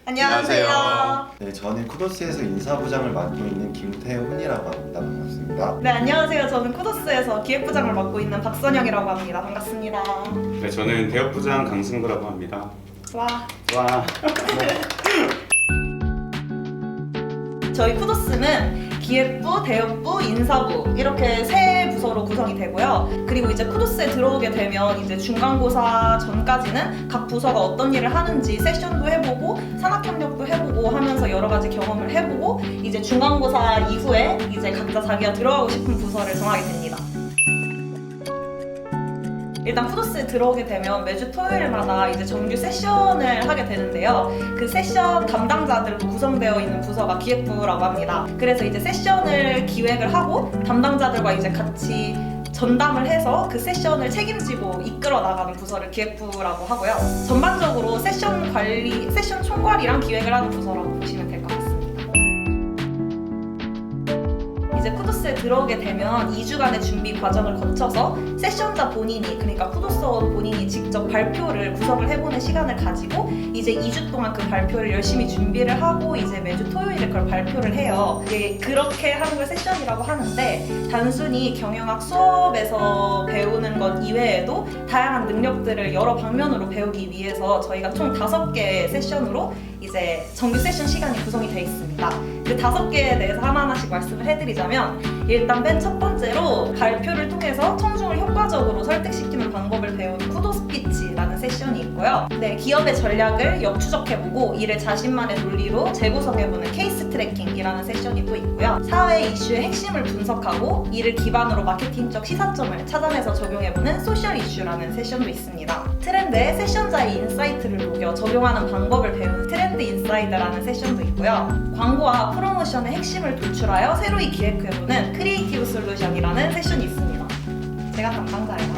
안녕하세요. 네, 저는 쿠도스에서 인사부장을 맡고 있는 김태훈이라고 합니다. 반갑습니다. 네, 안녕하세요. 저는 쿠도스에서 기획부장을 맡고 있는 박선영이라고 합니다. 반갑습니다. 네, 저는 대역부장 강승구라고 합니다. 와. 와. 저희 쿠도스는 기획부, 대역부, 인사부 이렇게 세 부서로 구성이 되고요. 그리고 이제 쿠도스에 들어오게 되면 이제 중간고사 전까지는 각 부서가 어떤 일을 하는지 세션도 해보고 산학협력도 해보고 하면서 여러 가지 경험을 해보고 이제 중간고사 이후에 이제 각자 자기가 들어가고 싶은 부서를 정하게 됩니다. 일단 쿠도스에 들어오게 되면 매주 토요일마다 이제 정규 세션을 하게 되는데요. 그 세션 담당자들로 구성되어 있는 부서가 기획부라고 합니다. 그래서 이제 세션을 기획을 하고 담당자들과 이제 같이 전담을 해서 그 세션을 책임지고 이끌어 나가는 부서를 기획부라고 하고요. 전반적으로 세션 관리, 세션 총괄이랑 기획을 하는 부서라고 보시면 될 것 같습니다. 이제 쿠도스에 들어오게 되면 2주간의 준비 과정을 거쳐서 세션자 본인이, 그러니까 쿠도스원 본인이 직접 발표를 구성을 해보는 시간을 가지고 이제 2주 동안 그 발표를 열심히 준비를 하고 이제 매주 토요일에 그걸 발표를 해요. 그렇게 하는 걸 세션이라고 하는데, 단순히 경영학 수업에서 배우는 것 이외에도 다양한 능력들을 여러 방면으로 배우기 위해서 저희가 총 5개의 세션으로 이제 정규 세션 시간이 구성이 되어 있습니다. 그 5개에 대해서 하나하나씩 말씀을 해드리자면, 일단 맨 첫 번째로 발표를 통해서 청중을 효과적으로 설득시키는 방법을 배우는 쿠도 스피치라는 세션이 있고요. 네, 기업의 전략을 역추적해보고 이를 자신만의 논리로 재구성해보는 케이스 트래킹이라는 세션이 또 있고요. 사회 이슈의 핵심을 분석하고 이를 기반으로 마케팅적 시사점을 찾아내서 적용해보는 소셜 이슈라는 세션도 있습니다. 트렌드에 세션자의 인사이트를 녹여 적용하는 방법을 배우는 트렌드 인사이드라는 세션도 있고요. 광고와 프로모션의 핵심을 도출하여 새로이 기획해보는 크리에이티브 솔루션이라는 세션이 있습니다. 제가 담당자예요.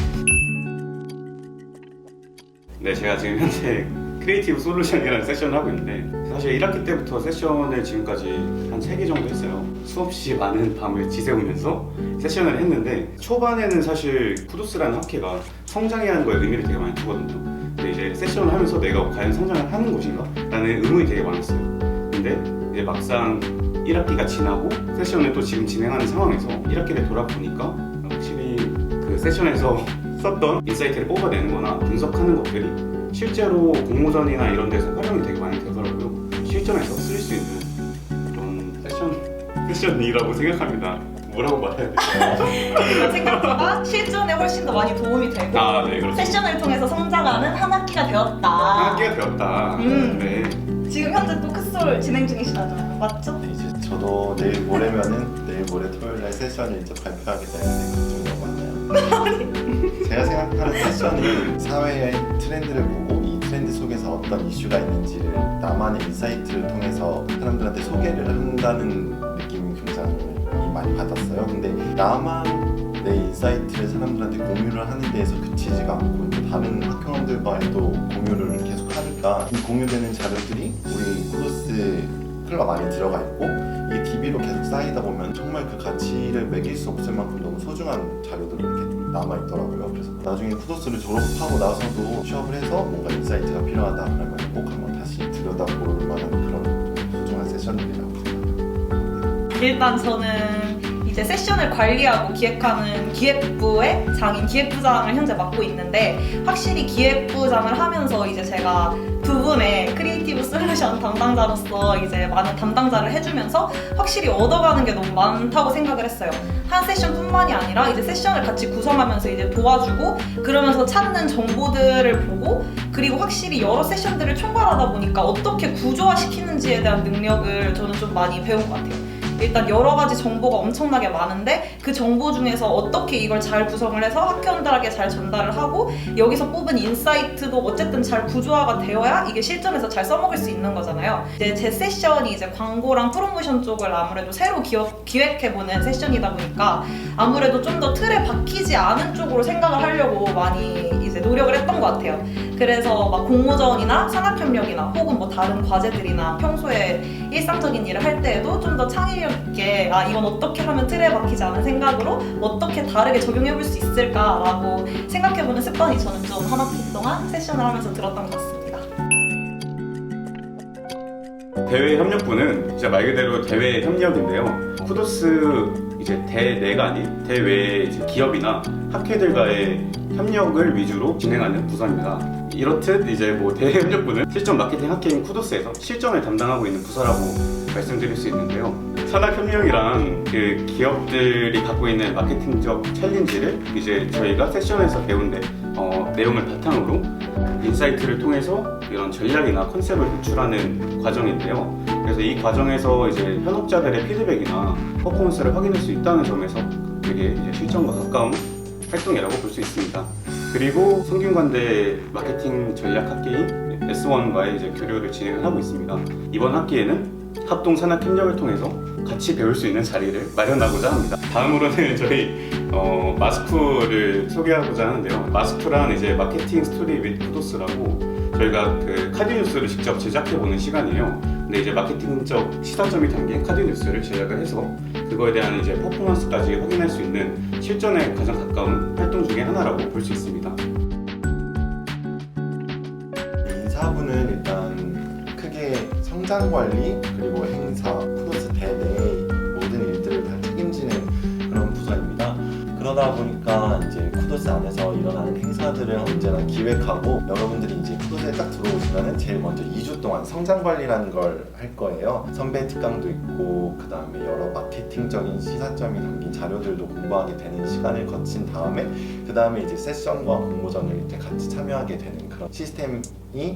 네, 제가 지금 현재 크리에이티브 솔루션이라는 세션을 하고 있는데, 사실 1학기 때부터 세션을 지금까지 한 3개 정도 했어요. 수없이 많은 밤을 지새우면서 세션을 했는데, 초반에는 사실 쿠도스라는 학회가 성장해야 하는 거에 의미를 되게 많이 두거든요. 근데 이제 세션을 하면서 내가 과연 성장을 하는 곳인가? 라는 의문이 되게 많았어요. 근데 이제 막상 1학기가 지나고 세션을 또 지금 진행하는 상황에서 1학기를 돌아보니까 확실히 그 세션에서 썼던 인사이트를 뽑아내는 거나 분석하는 것들이 실제로 공모전이나 이런 데서 활용이 되게 많이 되더라고요. 실전에서 쓸 수 있는 그런 세션이라고 생각합니다. 뭐라고 말해야 돼요? 생각보다 실전에 훨씬 더 많이 도움이 되고 네, 그렇죠. 세션을 통해서 성장하는 한 학기가 되었다. 한 학기가 되었다. 네. 지금 현재 또 크솔 진행 중이시다잖아요. 맞죠? 네, 이제 저도 내일 모레면은 내일 모레 토요일날 세션을 이제 발표하게 되는데 걱정이 많아요. 제가 생각하는 세션은 사회의 트렌드를 보고 이 트렌드 속에서 어떤 이슈가 있는지를 나만의 인사이트를 통해서 사람들한테 소개를 한다는 느낌이 굉장히 많이 받았어요. 근데 나만 내 인사이트를 사람들한테 공유를 하는 데에서 그치지가 않고 또 다른 학교원들과도 공유를 계속 하니까 이 공유되는 자료들이 우리 쿠도스 클럽 안에 들어가 있고 이게 DB로 계속 쌓이다 보면 정말 그 가치를 매길 수 없을 만큼 너무 소중한 자료들이 이렇게 남아있더라고요. 그래서 나중에 쿠도스를 졸업하고 나서도 취업을 해서 뭔가 인사이트가 필요하다 그러면 꼭 한번 다시 들여다볼 만한 그런 소중한 세션들이라고 생각합니다. 일단 저는 이제 세션을 관리하고 기획하는 기획부의 장인 기획부장을 현재 맡고 있는데, 확실히 기획부장을 하면서 이제 제가 두 분의 크리에이티브 솔루션 담당자로서 이제 많은 담당자를 해주면서 확실히 얻어가는 게 너무 많다고 생각을 했어요. 한 세션뿐만이 아니라 이제 세션을 같이 구성하면서 이제 도와주고 그러면서 찾는 정보들을 보고, 그리고 확실히 여러 세션들을 총괄하다 보니까 어떻게 구조화시키는지에 대한 능력을 저는 좀 많이 배운 것 같아요. 일단 여러 가지 정보가 엄청나게 많은데 그 정보 중에서 어떻게 이걸 잘 구성을 해서 학교원들에게 잘 전달을 하고 여기서 뽑은 인사이트도 어쨌든 잘 구조화가 되어야 이게 실전에서 잘 써먹을 수 있는 거잖아요. 이제 제 세션이 이제 광고랑 프로모션 쪽을 아무래도 새로 기획해보는 세션이다 보니까 아무래도 좀 더 틀에 박히지 않은 쪽으로 생각을 하려고 많이 이제 노력을 했던 것 같아요. 그래서 막 공모전이나 산학협력이나 혹은 뭐 다른 과제들이나 평소에 일상적인 일을 할 때에도 좀 더 창의력 있게 이건 어떻게 하면 틀에 박히지 않은 생각으로 어떻게 다르게 적용해볼 수 있을까라고 생각해보는 습관이 저는 좀 한 학기 동안 세션을 하면서 들었던 것 같습니다. 대외 협력부는 진짜 말 그대로 대외 협력인데요. 쿠도스 이제 대내가 아닌 대외 이제 기업이나 학회들과의 협력을 위주로 진행하는 부서입니다. 이렇듯 이제 뭐 대외 협력부는 실전 마케팅 학회인 쿠도스에서 실전을 담당하고 있는 부서라고 말씀드릴 수 있는데요. 산학협력이란 그 기업들이 갖고 있는 마케팅적 챌린지를 이제 저희가 세션에서 배운 내용을 바탕으로 인사이트를 통해서 이런 전략이나 컨셉을 도출하는 과정인데요. 그래서 이 과정에서 이제 현업자들의 피드백이나 퍼포먼스를 확인할 수 있다는 점에서 되게 이제 실전과 가까운 활동이라고 볼 수 있습니다. 그리고 성균관대 마케팅 전략 학계인 S1과의 이제 교류를 진행을 하고 있습니다. 이번 학기에는 합동 산학 협력을 통해서 같이 배울 수 있는 자리를 마련하고자 합니다. 다음으로는 저희 마스프를 소개하고자 하는데요. 마스프란 이제 마케팅 스토리 윗 쿠도스라고 저희가 그 카드뉴스를 직접 제작해보는 시간이에요. 근데 이제 마케팅적 시사점이 담긴 카드뉴스를 제작을 해서 그거에 대한 이제 퍼포먼스까지 확인할 수 있는 실전에 가장 가까운 활동 중에 하나라고 볼 수 있습니다. 인사부는 일단 크게 성장 관리 그리고 행사, 쿠도스 대내의 모든 일들을 다 책임지는 그런 부서입니다. 그러다 보니까 이제 쿠도스 안에서 일어나는 행사들을 언제나 기획하고 여러분들이 이제 쿠도스에 딱 들어오시면은 제일 먼저 2주 동안 성장 관리라는 걸 할 거예요. 선배 특강도 있고 그 다음에 여러 마케팅적인 시사점이 담긴 자료들도 공부하게 되는 시간을 거친 다음에 그 다음에 이제 세션과 공모전을 이제 같이 참여하게 되는 그런 시스템이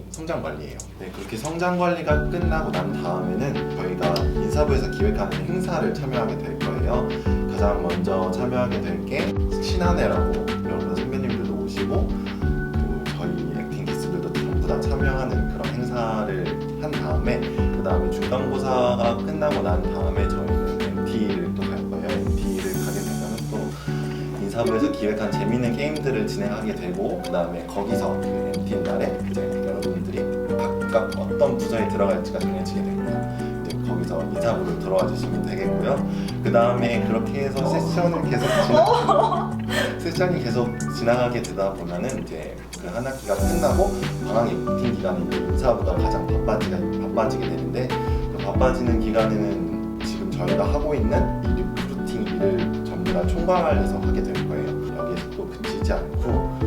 성장 관리예요. 네, 그렇게 성장 관리가 끝나고 난 다음에는 저희가 인사부에서 기획하는 행사를 참여하게 될 거예요. 가장 먼저 참여하게 될 게 신한해라고 여러 선배님들도 오시고 그 저희 액팅 기스들도 전부 다 참여하는 그런 행사를 한 다음에 그 다음에 중간고사가 끝나고 난 다음에 저희는 MT를 또 갈 거예요. MT를 가게 되면 또 인사부에서 기획한 재밌는 게임들을 진행하게 되고 그 다음에 거기서 그 MT 날에 이제 여러분들이 각각 어떤 부서에 들어갈지가 정해지게 됩니다. 이제 거기서 인사부로 들어와 주시면 되겠고요. 그 다음에 그렇게 해서 세션이 계속 지나가게 되다 보면은 이제 그 한 학기가 끝나고 방학 액팅 기간에 이제 인사부가 가장 바빠지게 되는데 그 바빠지는 기간에는 지금 저희가 하고 있는 이 리크루팅 일을 전부 다 총괄해서 하게 될 거예요. 여기에서 또 그치지 않고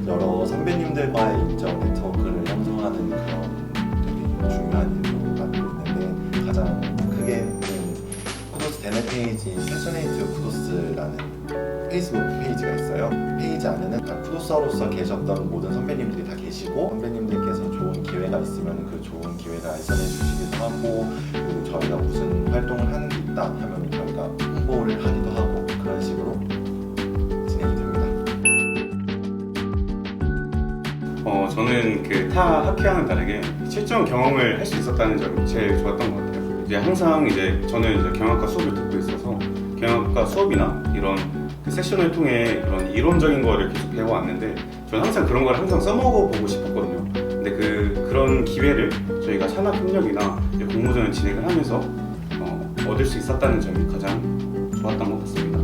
여러 선배님들과의 인적 네트워크를 형성하는 그런 되게 중요한 일로 맡고 있는데 가장 크게는 쿠도스 대내 페이지 세션에이트 쿠도스라는 페이스북 페이지가 있어요. 페이지 안에는 다 쿠도서로서 계셨던 모든 선배님들이 다 계시고 선배님들께서 좋은 기회가 있으면 그 좋은 기회를 알선해 주시기도 하고 그리고 저희가 무슨 활동을 하는 게 있다 하면 저희가 홍보를 하기도 하고 그런 식으로 진행이 됩니다. 저는 그 타 학회와는 다르게 실전 경험을 할 수 있었다는 점이 제일 좋았던 것 같아요. 이제 항상 이제 저는 이제 경영학과 수업을 듣고 있어서 경영학과 수업이나 이런 그 세션을 통해 그런 이론적인 거를 계속 배워왔는데 저는 항상 그런 걸 항상 써먹어보고 싶었거든요. 근데 그런 기회를 저희가 산학협력이나 공모전을 진행을 하면서 얻을 수 있었다는 점이 가장 좋았던 것 같습니다.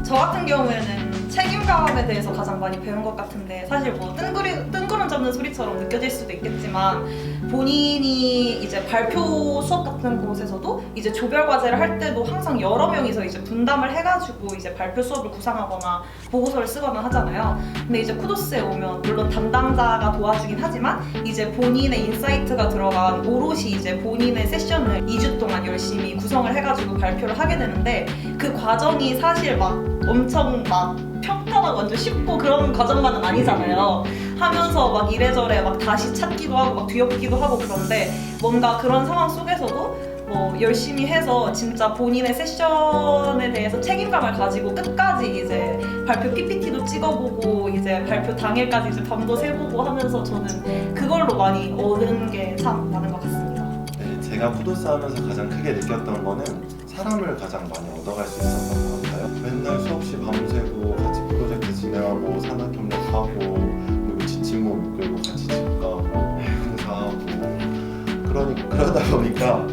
저 같은 경우에는 책임감에 대해서 가장 많이 배운 것 같은데 사실 뭐 뜬구름 잡는 소리처럼 느껴질 수도 있겠지만 본인이 이제 발표 수업 같은 곳에서도 이제 조별 과제를 할 때도 항상 여러 명이서 이제 분담을 해가지고 이제 발표 수업을 구상하거나 보고서를 쓰거나 하잖아요. 근데 이제 쿠도스에 오면 물론 담당자가 도와주긴 하지만 이제 본인의 인사이트가 들어간 오롯이 이제 본인의 세션을 2주 동안 열심히 구성을 해가지고 발표를 하게 되는데 그 과정이 사실 막 엄청 막 평탄하고 완전 쉽고 그런 과정만은 아니잖아요. 하면서 막 이래저래 막 다시 찾기도 하고 막 뒤엎기도 하고 그런데 뭔가 그런 상황 속에서도 뭐 열심히 해서 진짜 본인의 세션에 대해서 책임감을 가지고 끝까지 이제 발표 PPT도 찍어보고 이제 발표 당일까지 이제 밤도 새보고 하면서 저는 그걸로 많이 얻은 게 참 많은 것 같습니다. 네, 제가 쿠도스 하면서 가장 크게 느꼈던 거는 사람을 가장 많이 얻어갈 수 있었던 것 같아요. 맨날 수없이 밤새고 같이 프로젝트 진행하고 산학협력하고 그리고 지친 몸 이끌고 같이 집 가고 행사하고 그러다 보니까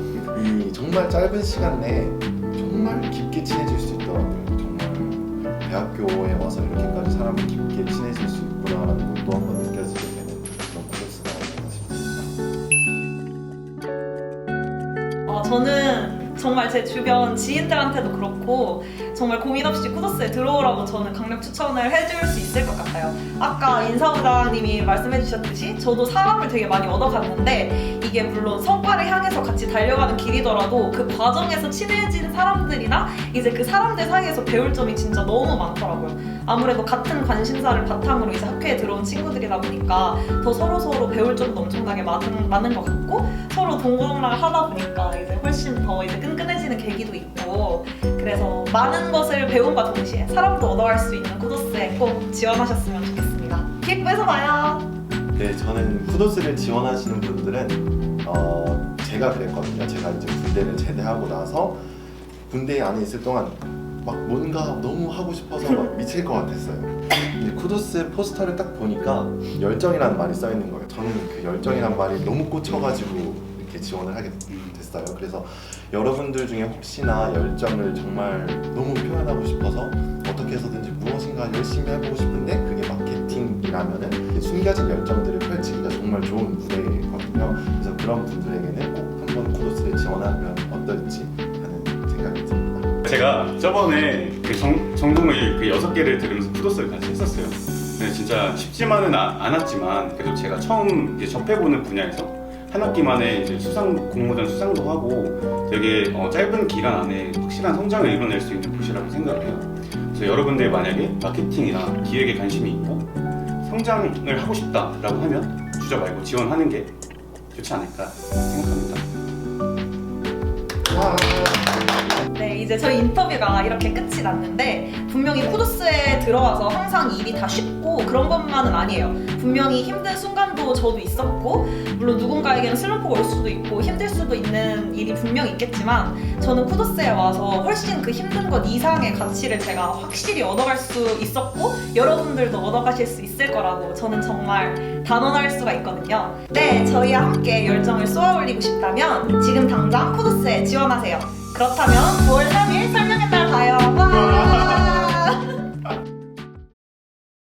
이 정말 짧은 시간 내에 정말 깊게 친해질 수 있더라고요. 정말 대학교에 와서 이렇게까지 사람이 깊게 친해질 수 있구나라는 것도 한번 느껴지게 되는 그런 코र्스가 아닌가 싶습니다. 저는 정말 제 주변 지인들한테도 그렇고 정말 고민 없이 쿠도스에 들어오라고 저는 강력 추천을 해줄 수 있을 것 같아요. 아까 인사부장님이 말씀해 주셨듯이 저도 사람을 되게 많이 얻어갔는데 이게 물론 성과를 향해서 같이 달려가는 길이더라도 그 과정에서 친해진 사람들이나 이제 그 사람들 사이에서 배울 점이 진짜 너무 많더라고요. 아무래도 같은 관심사를 바탕으로 이제 학회에 들어온 친구들이다 보니까 더 서로 배울 점도 엄청나게 많은 것 같고 서로 동고동락을 하다 보니까 이제 훨씬 더 이제 끈끈해지는 계기도 있고 그래서 많은 것을 배움과 동시에 사람도 얻어갈 수 있는 쿠도스에 꼭 지원하셨으면 좋겠습니다. 기획부에서 봐요. 네, 저는 쿠도스를 지원하시는 분들은 제가 그랬거든요. 제가 이제 군대를 제대하고 나서 군대 안에 있을 동안 막 뭔가 너무 하고 싶어서 막 미칠 것 같았어요. 근데 쿠도스 포스터를 딱 보니까 열정이라는 말이 써 있는 거예요. 저는 그 열정이라는 말이 너무 꽂혀가지고 이렇게 지원을 하게 됐어요. 그래서 여러분들 중에 혹시나 열정을 정말 너무 표현하고 싶어서 어떻게 해서든지 무엇인가 열심히 해보고 싶은데 그게 마케팅이라면은 숨겨진 열정들을 펼치기가 정말 좋은 무대거든요. 그래서 그런 분들에게는 꼭 한번 쿠도스를 지원하면 어떨지 하는 생각이 듭니다. 제가 저번에 그 정동을 그 6개를 들으면서 쿠도스를 같이 했었어요. 근데 진짜 쉽지만은 않았지만 그래도 제가 처음 이제 접해보는 분야에서 한 학기 만에 이제 공모전 수상도 하고 되게 짧은 기간 안에 확실한 성장을 이뤄낼 수 있는 곳이라고 생각을 해요. 그래서 여러분들 만약에 마케팅이나 기획에 관심이 있고 성장을 하고 싶다라고 하면 주저 말고 지원하는 게 좋지 않을까 생각합니다. 네, 이제 저희 인터뷰가 이렇게 끝이 났는데 분명히 쿠도스에 들어와서 항상 일이 다 쉽고 그런 것만은 아니에요. 분명히 힘든 순간도 저도 있었고 물론 누군가에게는 슬럼프가 올 수도 있고 힘들 수도 있는 일이 분명히 있겠지만 저는 쿠도스에 와서 훨씬 그 힘든 것 이상의 가치를 제가 확실히 얻어갈 수 있었고 여러분들도 얻어가실 수 있을 거라고 저는 정말 단언할 수가 있거든요. 네, 저희와 함께 열정을 쏘아올리고 싶다면 지금 당장 쿠도스에 지원하세요. 그렇다면 9월